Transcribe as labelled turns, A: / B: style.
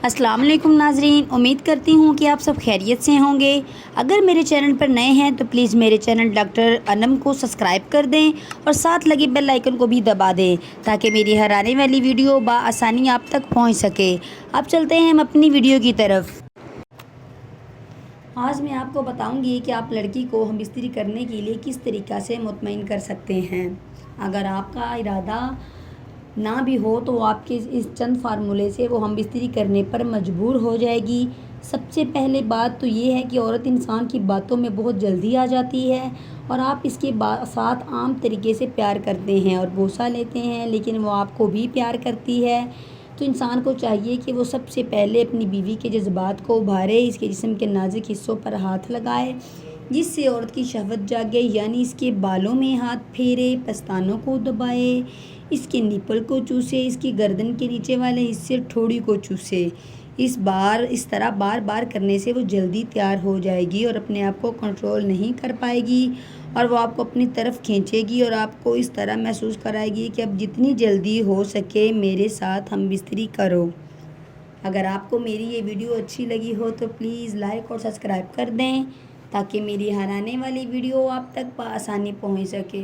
A: अस्सलाम वालेकुम नाजरीन, उम्मीद करती हूँ कि आप सब खैरियत से होंगे। अगर मेरे चैनल पर नए हैं तो प्लीज़ मेरे चैनल डॉक्टर अनम को सब्सक्राइब कर दें और साथ लगे बेल आइकन को भी दबा दें ताकि मेरी हर आने वाली वीडियो बआसानी आप तक पहुँच सके। अब चलते हैं हम अपनी वीडियो की तरफ। आज मैं आपको बताऊंगी कि आप लड़की को हम बिस्तरी करने के लिए किस तरीक़ा से मुतमईन कर सकते हैं। अगर आपका इरादा ना भी हो तो आपके इस चंद फार्मूले से वो हम बिस्तरी करने पर मजबूर हो जाएगी। सबसे पहले बात तो ये है कि औरत इंसान की बातों में बहुत जल्दी आ जाती है और आप इसके साथ आम तरीके से प्यार करते हैं और बोसा लेते हैं, लेकिन वो आपको भी प्यार करती है। तो इंसान को चाहिए कि वो सबसे पहले अपनी बीवी के जज्बात को उभारे, इसके जिस्म के नाजुक हिस्सों पर हाथ लगाए जिससे औरत की शहवत जागे, यानी इसके बालों में हाथ फेरे, पस्तानों को दबाए, इसके निपल को चूसे, इसकी गर्दन के नीचे वाले हिस्से ठोड़ी को चूसे। इस तरह बार बार करने से वो जल्दी तैयार हो जाएगी और अपने आप को कंट्रोल नहीं कर पाएगी और वो आपको अपनी तरफ खींचेगी और आपको इस तरह महसूस कराएगी कि अब जितनी जल्दी हो सके मेरे साथ हम बिस्तरी करो। अगर आपको मेरी ये वीडियो अच्छी लगी हो तो प्लीज़ लाइक और सब्सक्राइब कर दें ताकि मेरी हर आने वाली वीडियो आप तक आसानी पहुंच सके।